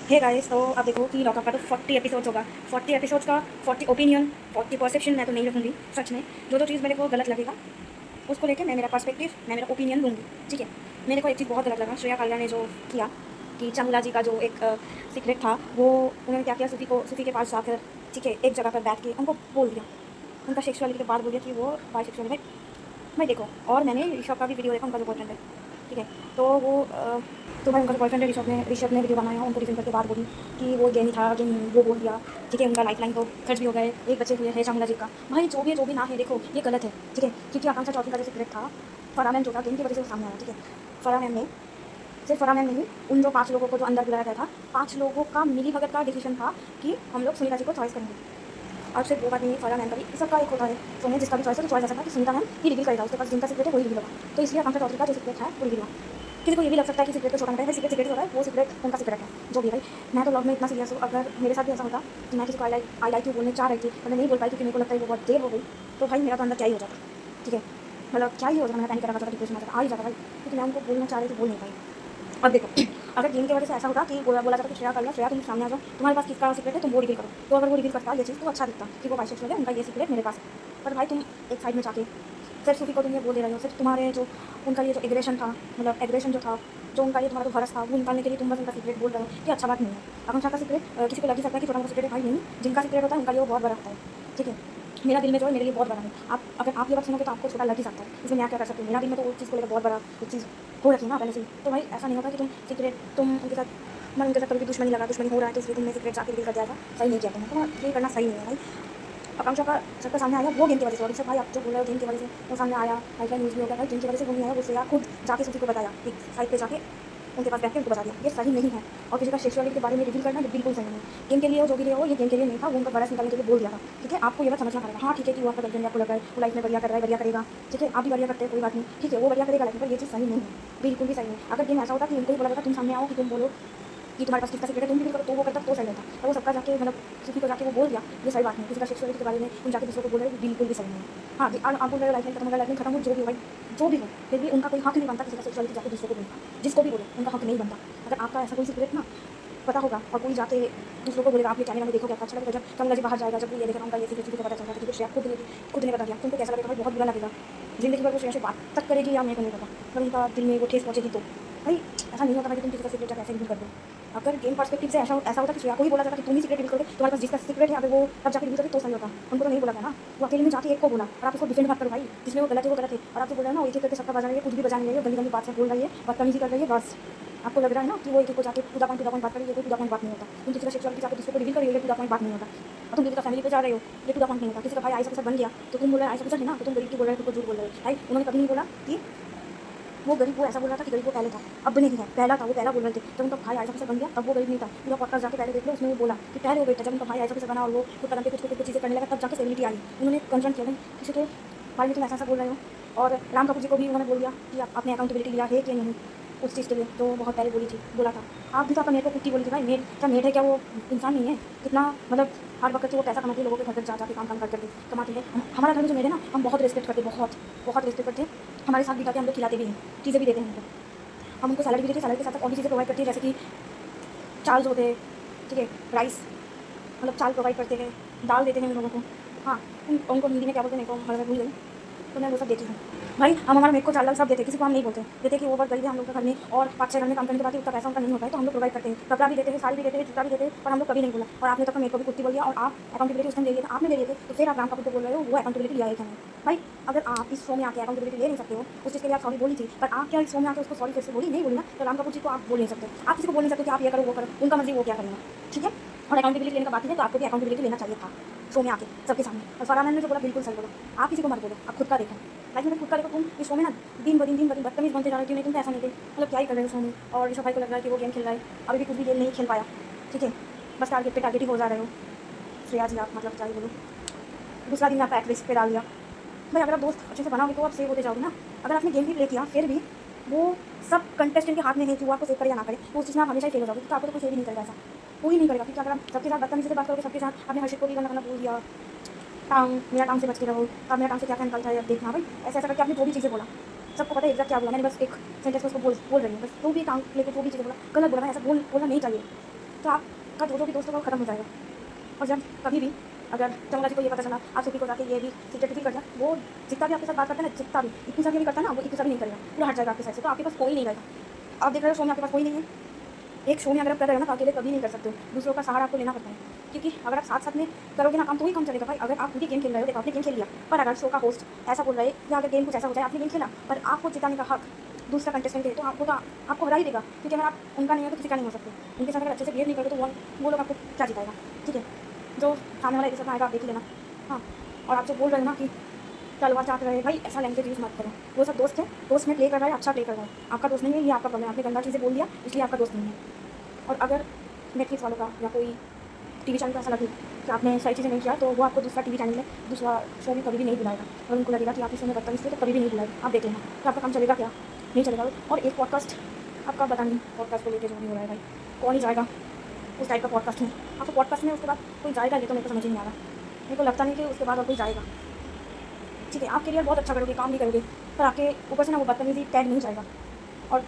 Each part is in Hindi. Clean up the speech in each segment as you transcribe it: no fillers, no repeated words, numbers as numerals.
हे गाइस, तो अब देखो कि लॉकअप का तो 40 एपिसोड्स होगा। 40 एपिसोड्स का 40 ओपिनियन, 40 परसेप्शन मैं तो नहीं रखूँगी। सच में जो चीज़ मेरे को गलत लगेगा उसको लेके मैं मेरा पर्सपेक्टिव, मैं मेरा ओपिनियन लूँगी। ठीक है, मेरे को एक चीज़ बहुत गलत लगा श्रेया कालिया ने जो किया कि चंगला जी का जो एक सीक्रेट था, वो उन्होंने क्या किया, सूफी के पास जाकर, ठीक है, एक जगह पर बैठ के उनको बोल दिया, उनका सेक्सुअलिटी के बाद बोल दिया कि वो बाइसेक्सुअल है। मैं देखो, और मैंने ऋषभ का भी वीडियो देखा, उनका जो बॉयफ्रेंड है, ठीक है, तो वो तो भाई उनका जो बॉयफ्रेंड है ऋषभ ने वीडियो बनाया, उनको डिफेंड करके बात बोली कि वो गेम ही था, गेम वो बोल दिया। ठीक है, उनका लाइफ लाइन तो खर्च भी हो गए, एक बच्चे हुए है शामिला जी का। भाई जो भी है जो भी ना है, देखो ये गलत है। ठीक है, क्योंकि आकांक्षा चौधरी का जो सीक्रेट था, फराह मैम जो था, गेम की वजह से वो सामने आया। ठीक है, फराह मैम ने, सिर्फ फराह मैम नहीं, उन जो 5 लोगों को जो अंदर बुलाया गया था, 5 लोगों का मिली भगत का डिसीजन था कि हम लोग सुनीता जी को चॉइस करेंगे। अब सिर्फ वो बात नहीं है, फराह मैम का भी सबका एक होता है, तो मैं जिसका भी चॉइस है तो चॉइस ऐसा था कि सुनीता मैम ही रिवील करेगा, उसके पास जिनका सीक्रेट है वही रिवील होगा। तो इसलिए आकांक्षा चौधरी का जो सीक्रेट है वो रिवील हुआ। किसी को ये भी लग सकता है कि सीक्रेट तो छोटा मोटा है, सीक्रेट सीक्रेट ही होता है, वो सीक्रेट उनका सीक्रेट है, जो भी है। भाई मैं तो लव में इतना सीरियस हूँ, अगर मेरे साथ भी ऐसा होता कि मैं किसी को आई लाइक यू बोलने चाह रही थी और मैं नहीं बोल पाई क्योंकि मेरे को लगता है वो बहुत देर हो गई, तो भाई मेरा तो अंदर क्या ही हो जाता। ठीक है, मतलब क्या ही हो जाता, मेरा पैनिक करा जाता, डिप्रेशन आ जाता, आ ही जाता भाई, क्योंकि मैं उनको बोलना चाह रही थी, बोल नहीं पाई। अब देखो, अगर गेम की वजह से ऐसा होता कि बोला जाता कि श्रेया कर लो, श्रेया तुम सामने आ जाओ, तुम्हारे पास किसका सीक्रेट है, तुम वो रिवील करो, तो अगर वो रिवील करता ये चीज़ तो अच्छा दिखता कि वो बाइसेक्सुअल है, उनका ये सीक्रेट मेरे पास। पर भाई तुम एक साइड में जाके सिर्फ सूफी को तुम ये बोल दे रहे हो, सिर्फ तुम्हारे जो उनका ये जो एग्रेशन था, मतलब एग्रेशन जो था, जो उनका ये तुम्हारा जो भरस था, वो निकालने के लिए तुम बस उनका सीक्रेट बोल रहे हो, ये अच्छा बात नहीं है। आकांक्षा का सीक्रेट किसी को लग ही सकता है कि छोटा मोटा सीक्रेट है, भाई नहीं, जिनका सीक्रेट होता है उनका लिए वो बहुत बड़ा होता है। ठीक है, मेरा दिल में जो है मेरे लिए बहुत बड़ा है। आप अगर आप ये बात सुनोगे तो आपको छोटा लग ही सकता है, इसमें मैं क्या कर सकती हूँ, मेरा दिल में तो उस चीज़ को लेकर बहुत बड़ा एक चीज़ हो रखी है ना पहले से ही। तो भाई ऐसा नहीं होता कि तुम सीक्रेट, तुम उनके साथ, मन उनके साथ कभी भी दुश्मनी लगा, दुश्मनी हो रहा है तो इसलिए तुमने सीक्रेट जाके रिवील कर दिया था, सही नहीं किया तुमने, तो ये करना सही नहीं है भाई। आकांक्षा का सबका सामने आया वो गेम की वजह से, और इससे भाई आप जो बोल रहे हो गेम की वजह से वो सामने आया, हाई न्यूज़ भी हो गया भाई, गेम की वजह से वो नहीं आया, उससे यार खुद जाके सूफी को बताया, एक साइड पे जाके उनके पास बैठ के उनको बता दिया, ये सही नहीं है। और किसी का सेक्सुअलिटी के बारे में रिवील करना ये बिल्कुल सही नहीं है। गेम के लिए हो, जो भी हो, ये गेम के लिए नहीं था, वो उनका बड़ा निकालने के लिए बोल दिया था। ठीक है, आपको ये बात समझना पड़ेगा। हाँ ठीक है कि वो आपका गर्लफ्रेंड आपको लग रहा है, वो लाइफ में बढ़िया कर रहा है, बढ़िया करेगा। ठीक है, आप भी बढ़िया करते हैं, कोई बात नहीं, ठीक है, वो बढ़िया करेगा लाइफ में, पर ये चीज़ सही नहीं है, बिल्कुल भी सही नहीं। अगर गेम ऐसा होता कि उनको ही बोला जाता तुम सामने आओ कि तुम बोलो कि तुम्हारे पास किसका सीक्रेट है, तुम भी करो, तो वो करता तो सही रहता। और वो सबका जाके मतलब किसी को जाके वो बोल दिया, ये सही बात नहीं। किसी का सेक्सुअलिटी के बारे में तुम जाके दूसरों को बोल रहे हो, बिल्कुल भी सही नहीं है। हाँ आप बोल रहे हो लाइफ में खत्म हो गया, लाइफ में खत्म हो, जो भी हो भाई, जो भी हो, फिर भी उनका कोई हक नहीं बनता किसी का सेक्सुअलिटी जाके दूसरों को बोलना, जिसको भी बोले उनका हक नहीं बनता। अगर आपका ऐसा कोई सीक्रेट ना पता होगा और कोई जाके दूसरों को बोलेगा, आप ये कैमरा में देखोगे आपको अच्छा लगेगा, जब कमला जी बाहर जाएगा, जब वो ये देखेगा उनका ये सीक्रेट पता चल जाता है, श्रेया खुद ने बता दिया, तुमको कैसा लगेगा भाई, बहुत बुरा लगेगा। जिंदगी भर वो श्रेया से बात तक करेगी या मेरे को नहीं पता, पर उनका दिल में वो ठेस पहुंचेगी। तो भाई ऐसा नहीं होता भाई कि तुम किसी का सीक्रेट जाकर ऐसे रिवील कर दो। अगर गेम पर्सपेक्टिव से ऐसा होता कि श्रेया को ही बोला जाता कि तुम ही सीक्रेट रिवील करोगे, तुम्हारे पास जिसका सीक्रेट है अगर वो तब जाकर रिवील करोगे तो सही होता। उनको तो नहीं बोला गया ना, वो अकेले में जाके एक को बोला, और आप उसको डिफेंड मत करो भाई, जिसमें वो गलत है वो गलत है, और आप जो बोल रहे हो ना वो एक एक करके सबका बजा रही है, कुछ भी बजा नहीं रही है, गंदी गंदी बात से बोल रही है, बदतमीजी कर रही है, बस आपको लग रहा है ना कि वो एक को जाके पूरा पॉइंट बात करेगी, ये कोई पूरा पॉइंट बात नहीं होता। तुम किसी का सेक्सुअलिटी जाकर दूसरे को रिवील कर रही हो, ये पूरा पॉइंट बात नहीं होता। और तुम किसी का फैमिली पे जा रहे हो, ये पूरा पॉइंट नहीं होता। किसी का भाई आईएएस ऑफिसर बन गया तो तुम बोल रहे हो आईएएस ऑफिसर है ना, तो तुम गरीब की बोल रहे हो, तुमको झूठ बोल रहे हो भाई। उन्होंने कभी नहीं बोला कि वो गरीब, वो ऐसा बोल रहा था कि गरीब वो पहले था, अब नहीं है, पहला था, वो पहला बोल रहे थे। जब उनका भाई आईएएस ऑफिसर बन गया तब वो गरीब नहीं था, पूरा पॉडकास्ट जाके पहले देख लो, उसमें वो बोला कि पहले वो बेटा, जब उनका भाई आईएएस ऑफिसर बना और वो खुद कदम पे कुछ चीज़ें करने लगा तब जाके सेलिब्रिटी आई, उन्होंने कन्फ्रंट किया किसी के भाई में तुम ऐसा बोल रहे हो। और राम कपूर जी को भी उन्होंने बोल दिया कि आप आपने अकाउंटेबिलिटी लिया है कि नहीं उस चीज़ के लिए, तो बहुत पहले बोला था। आप भी तो आपका मेड को कुत्ती बोली थी भाई, मेड क्या मेड है, क्या वो इंसान नहीं है? कितना मतलब हर वक्त से वो पैसा कमाती है, लोगों के घर जा जाके काम करके कमाती है। हमारा घर में जो मेड है ना, हम बहुत रिस्पेक्ट करते, बहुत रिस्पेक्ट करते हैं, हमारे साथ भी जाते हैं, हम लोग खिलाते भी हैं, चीज़ें भी देते हैं उनको, हम उनको सैलरी भी देते हैं, सैलरी के साथ और भी चीज़ें प्रोवाइड करती है, जैसे कि चावल होते हैं, ठीक है, राइस, मतलब चावल प्रोवाइड करते हैं, दाल देते हैं उन लोगों को। हाँ, उनको हिंदी में क्या बोलते हैं मेरे को भूल गई, तो मैं वो सब देती हूँ भाई। हम हमारे मेरे को चावल सब देते, किसी को हम नहीं बोलते, देते कि वो बहुत गरीब है हम लोग का घर में, और 5-6 घर में काम करने के बाद उतना पैसा उनका नहीं होता है, तो हम लोग प्रोवाइड करते हैं, कपड़ा भी देते हैं, साड़ी भी देते हैं, जूता भी देते हैं, पर हम लोग कभी नहीं बोला। और आपने तक मेरे को भी कुत्ती बोल दिया, और आप अकाउंटेबिलिटी उस टाइम ले लिए थे, आपने ले लिए थे, तो फिर आप राम कपूर को बोल रहे हो वो अकाउंटेबिलिटी लिया है क्या नहीं? भाई अगर आप इस शो में आके अकाउंटेबिलिटी ले नहीं सकते हो, उस चीज़ के लिए आप सॉरी बोली थी, पर आप क्या इस शो में आके उसको सॉरी फिर से बोली नहीं बोली ना, तो राम कपूर जी को आप बोल नहीं सकते, आप किसी को बोल नहीं सकते कि आप ये करो वो करो, उनका मर्जी वो क्या करेंगे। ठीक है, और अकाउंटेबिलिटी लेने का बात है तो आपको भी अकाउंटेबिलिटी लेना चाहिए था शो में आके सबके सामने। और फरहान ने जो बोला बिल्कुल सही बोला, आप किसी को मत बोलो, आप खुद का देखो, लाइफ में खुद का देखो। तुम इस शो में ना दिन ब दिन बदतमीज बनते जा रहे हो, क्यों नहीं, तुम तो ऐसा नहीं थे, मतलब क्या ही कर रहे हो शो में। और ऋषभ भाई को लग रहा है कि वो गेम खेल रहा है, अभी भी कुछ भी गेम नहीं खेल पाया। ठीक है, बस टारगेट पे टारगेट ही हो जा रहे हो। श्रेया जी आप मतलब क्या ही बोलो, दूसरा दिन आपका एक्ट्रेस पे डाल दिया। भाई अगर आप दोस्त अच्छे से बनाओगे तो आप सेव होते जाओगे ना। अगर आपने गेम भी प्ले किया फिर भी वो सब कंटेस्टेंट के हाथ में है कि वो आपको सेव करे या ना करे, तो उस चीज़ में आप हमेशा ही फेल हो जाओगे, तो आपको तो कोई सेव ही नहीं करेगा, ऐसा कोई नहीं करेगा। क्योंकि अगर आप सबके साथ बदतमीजी से बात करोगे, सबके साथ आपने हर्षित को भी करना भूल दिया, टांग मेरा टांग से बच के रहो, अब मेरा टांग से क्या क्या निकलता है अब देखना। भाई ऐसा ऐसा करके आपने जो भी चीज़ें बोला, सबको पता है एग्जैक्ट क्या बोला, मैंने बस एक सेंटेंस में उसको बोल रही हूँ, बस जो भी टांग लेके जो भी चीज़ें बोला गलत बोला भाई, ऐसा बोलना नहीं चाहिए। तो आपका जो भी दोस्तों का खत्म हो जाएगा। और जब कभी भी अगर चमंगा जी को ये पता चला आप सुखी को जाके ये भी सीक्रेट फील कर जाए, वो जितना भी आपके साथ बात करता है ना, जितना भी इतनी सारी भी करता है ना, वो इतनी सारी नहीं करेगा, पूरा हट जाएगा आपके साइड से। तो आपके पास कोई नहीं रहेगा। आप देख रहे हो शो में आपके पास कोई नहीं है। एक शो में अगर आप कर रहे हो ना, तो अकेले कभी नहीं कर सकते हो, दूसरों का सहारा आपको लेना पड़ता है। क्योंकि अगर आप साथ साथ में करोगे ना काम, तो ही काम चलेगा भाई। अगर आप पूरी गेम खेल रहे हो, देखो आपने गेम खेल लिया, पर अगर शो का होस्ट ऐसा बोल रहा है या अगर गेम कुछ ऐसा हो जाए, आपने गेम खेला पर आपको जिताने का हक दूसरा कंटेस्टेंट है, तो आपको हरा ही देगा। क्योंकि अगर आप उनका नहीं हो तो किसी का नहीं हो सकते। उनके साथ अगर अच्छे से बिहेव नहीं करोगे तो वो लोग आपको क्या जिताएगा। ठीक है, जो सामने वाला एपिसोड में आएगा आप देख ही लेना। हाँ, और आप जो बोल रहे हो ना कि तलवार चाट रहे हैं, भाई ऐसा लैंग्वेज यूज़ मत करो। वो सब दोस्त है, दोस्त में प्ले कर रहा है, अच्छा प्ले कर रहा है, आपका दोस्त नहीं है, ये आपका प्रॉब्लम है। आपने गंदा चीज़ें बोल दिया इसलिए आपका दोस्त नहीं है। और अगर नेटफ्लिक्स वालों का या कोई टीवी चैनल का ऐसा लगे कि आपने सही चीज़ें नहीं किया, तो वो आपको दूसरा टीवी चैनल में, दूसरा शो में कभी भी नहीं बुलाएगा। और उनको लगेगा कि आप इस शो में बदतमीज़ थे, तो कभी भी नहीं बुलाएगा। आप देख लेना तो आपका काम चलेगा क्या, नहीं चलेगा। और एक पॉडकास्ट आपका पता नहीं, पॉडकास्ट को लेकर जो नहीं हो रहा है भाई, कौन ही जाएगा उस टाइप का पॉडकास्ट में। आपको पॉडकास्ट में उसके बाद कोई जाएगा नहीं, तो मेरे को समझ ही नहीं आ रहा। मेरे को लगता नहीं कि उसके बाद और कोई जाएगा। ठीक है, आप करियर बहुत अच्छा करोगे, काम भी करोगे, पर आपके ऊपर से ना वो बदतमीजी टैग नहीं जाएगा। और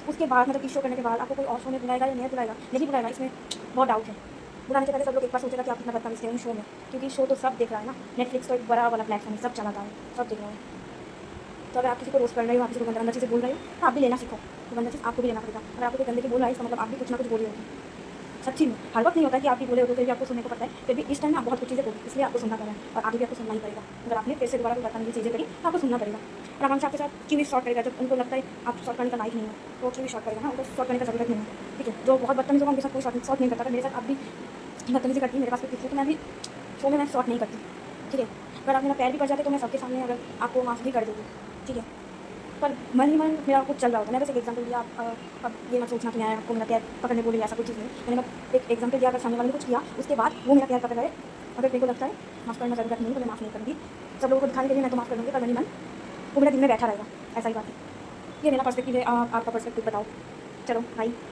उसके बाद मतलब इस शो करने के बाद आपको कोई और शो में बुलाएगा या नहीं बुलाएगा, नहीं बुलाएगा, इसमें बहुत डाउट है। बुलाने से पहले सब लोग एक बार सोचेगा कि आप कितना बदतमीज थे उन शो में। क्योंकि शो तो सब देख रहा है ना, नेटफ्लिक्स तो एक बड़ा वाला प्लेटफॉर्म है, सब चलाता है, सब देख रहा है। तो अगर आप किसी को रोस्ट कर रहे हो, आप किसी को गंदा चीज़ें बोल रहे हो, तो आप भी लेना सीखो। तो गंदा चीज़ आपको भी लेना पड़ेगा। अगर आपको कोई गंदगी बोल रहा है, इसका मतलब आप भी कुछ ना कुछ बोल रहे हो। सच्ची में हर वक्त नहीं होता कि आप भी बोले हो, फिर भी आपको सुनने को पड़ता है। फिर भी इस टाइम में आप बहुत कुछ चीज़ें बोली, इसलिए आपको सुनना पड़ा है, और आगे भी आपको सुनना ही पड़ेगा। अगर आपने फिर से दोबारा कोई बदतमीजी चीज़ें करी, तो आपको सुनना पड़ेगा। और आराम से आपके साथ क्यों भी शॉर्ट करेगा, जब उनको लगता है आप शॉर्ट करने का लाइक नहीं है, तो क्यों भी शॉर्ट करेगा ना, उनको शॉर्ट करने का जरूरत नहीं है। ठीक है, जो बहुत बदतमीज होगा उनके साथ कोई शॉर्ट नहीं करता। मेरे साथ आप भी बदतमीजी करती है, मेरे पास कोई किसी, तो मैं भी शो में मैं शॉर्ट नहीं करती। ठीक है, अगर आप मेरा पैर भी पड़ जाते तो मैं सबके सामने अगर आपको माफ़ भी कर देती। ठीक है, पर मन ही मन मेरा कुछ चल रहा होता। मैं बस एक एग्जाम्पल दिया। अब ये मत सोचना कि मैं आपको मेरा पैर पकड़ने बोली, ऐसा कुछ चीज़ नहीं। मैंने बस एक एग्जाम्पल दिया। अगर सामने वाले ने कुछ किया, उसके बाद वो मेरा पैर पकड़ रहे, अगर मेरे को लगता है माफ़ करना ज़रूरत नहीं, तो मैं माफ़ नहीं करूँगी। सब लोगों को दिखाने के लिए मैं तो माफ़ कर दूँगी, पर मेरी मन वो मेरा दिल में बैठा रहेगा। ऐसा ही बात है। ये मेरा पर्सपेक्टिव है। आपका पर्सपेक्टिव बताओ। चलो भाई।